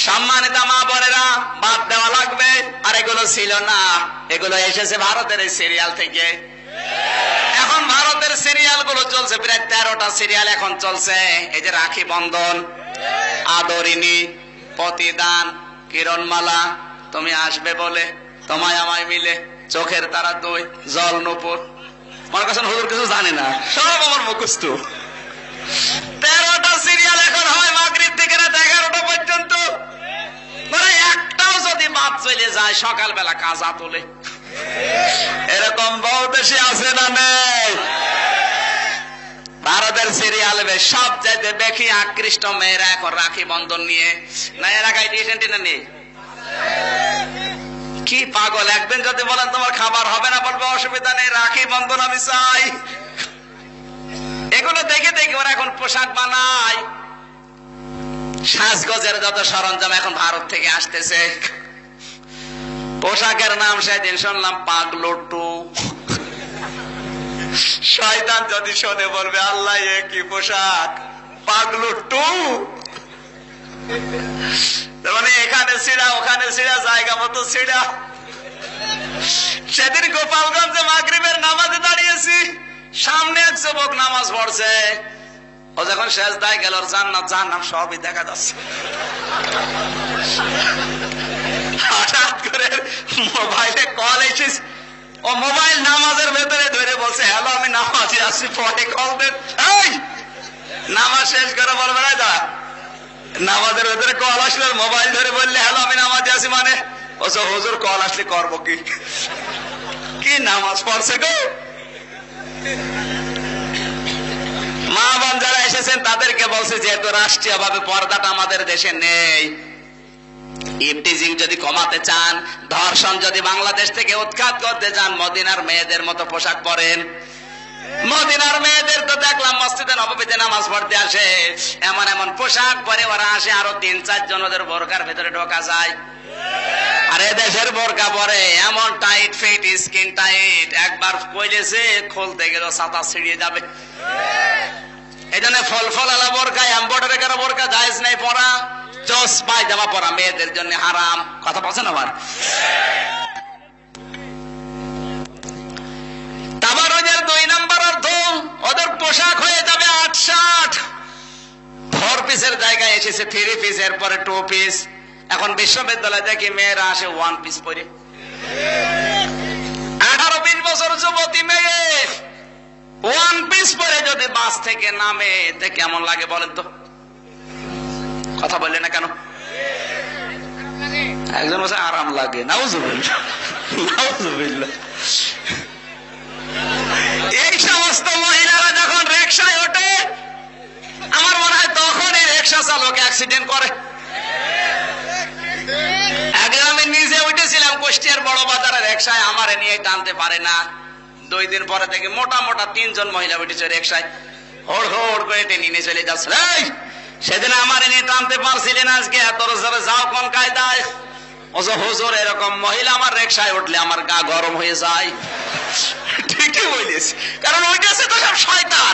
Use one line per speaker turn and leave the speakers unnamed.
সম্মানিত মা বোনেরা, বাদ দেওয়া লাগবে। আর এগুলো ছিল না, এগুলো এসেছে ভারতের এই সিরিয়াল থেকে। এখন ভারতের সিরিয়াল গুলো চলছে, প্রায় 13টা সিরিয়াল এখন চলছে। এই যে রাখি বন্ধন, আদরিনী, প্রতিদান, কিরণমালা, তুমি আসবে বলে, তোমায় আমায় মিলে, চোখের তারা 2, জল নূপুর। মনে করছেন হুজুর কিছু জানে না, সব আমার মুখস্থ। 13টা সিরিয়াল এখন হয় মাগরিব থেকে রাত 11টা পর্যন্ত। মানে একটাও যদি বাদ চলে যায় সকালবেলা কাজা তোলে। এরকম বহু দেশে আছে না নেই? ভারতের সিরিয়াল সব চাইতে বেশি আকৃষ্ট মেয়েরা এখন রাখি বন্ধন নিয়ে। না এলাকায় টিউশন নেই? কি পাগল! একদিন যদি বলেন তোমার খাবার হবে না, বলবে অসুবিধা নেই, রাখি বন্ধন আমি চাই। এগুলো দেখে দেখে ওরা এখন পোশাক বানায়। সাজগোজের যত সরঞ্জাম এখন ভারত থেকে আসতেছে। পোশাকের নাম সেদিন শুনলাম পাগলুটু। শয়তান যদি শোনে বলবে আল্লাহ এ কি পোশাক, পাগলুটু। মানে এখানে ছিড়া ওখানে ছিড়া, জায়গা মতো ছিড়া। সেদিন গোপালগঞ্জে মাগরিবের নামাজে দাঁড়িয়েছি, সামনে এক যুবক নামাজ পড়ছে। ও যখন সেজদায় গেল, জান্নাত জাহান্নাম সবই দেখা যাচ্ছে। হঠাৎ করে মোবাইলে কল এসেছে, ও মোবাইল নামাজের ভেতরে ধরে বলছে হ্যালো আমি নামাজে আসছি, পরে কল দেন। এই নামাজ শেষ করে বলবে না দা, নামাজের ভেতরে কল আসলে মোবাইল ধরে বললে হ্যালো আমি নামাজে আছি, মানে ও হুজুর কল আসলে করবো কি? কি নামাজ পড়ছে গো? মা বোন যারা এসেছেন তাদেরকে বলছে যেহেতু রাষ্ট্রীয় ভাবে পর্দাটা আমাদের দেশে নেই, ইফটিজিং যদি কমাতে চান, ধর্ষণ যদি বাংলাদেশ থেকে উৎখাত করতে চান, মদিনার মেয়েদের মতো পোশাক পরেন। মদিনার মেয়েদের তো দেখলাম মসজিদে নববীতে নামাজ পড়তে আসে, এমন এমন পোশাক পরে ওরা আসে, আরো 3-4 জন ওদের বোরকার ভেতরে ঢোকা যায়। আর দেশের বোরকা পরে এমন টাইট ফিট, স্কিন টাইট, একবার কইলেছে খুলতে গেল ছাতা ছিঁড়িয়ে যাবে। এই জন্য ফলফলালা বোরকা, এমব্রয়ডারি করা বোরকা জায়েজ নাই পরা। জোস পায়জামা পরা মেয়েদের জন্য হারাম। কথা বলছেন আমার? তাবারুজের 2 নম্বর অর্থ, ওদের পোশাক হয়ে যাবে 8-60। 4 পিসের জায়গায় এসেছে 3 পিস, এরপরে 2 পিস। এখন বিশ্ববিদ্যালয় দেখি মেয়েরা আসে 1 পিস পরে। 18-20 বছর যুবতী মেয়ে 1 পিস পরে যদি বাস থেকে নামে, এতে কেমন লাগে বলেন তো? কথা বললে না কেন? একজন বলছে আরাম লাগে। নাউজুবিল্লাহ, নাউজুবিল্লাহ। এই সমস্ত মহিলারা যখন রিকশায় ওঠে, আমার মনে হয় তখন এই রিকশা চালক অ্যাক্সিডেন্ট করে। একদিন আমি নিজে উঠেছিলাম কুষ্টিয়ার বড় বাজারের রিকশায়, আমার নিয়ে টানতে পারে না। 2 দিন পরে থেকে মোটা মোটা 3 জন মহিলা উঠেছে রিকশায়, হোড় হোড় করে টেনে নিয়ে চলে যাচ্ছে। সেদিন আমার নিয়ে টানতে পারছিলেন, আজকে এত জোরে যাও কোন কায়দায়? হুজুর এরকম মহিলা আমার রিকশায় উঠলে আমার গা গরম হয়ে যায়। ঠিকই বলেছি, কারণ ওইটাছে তো সব শয়তান।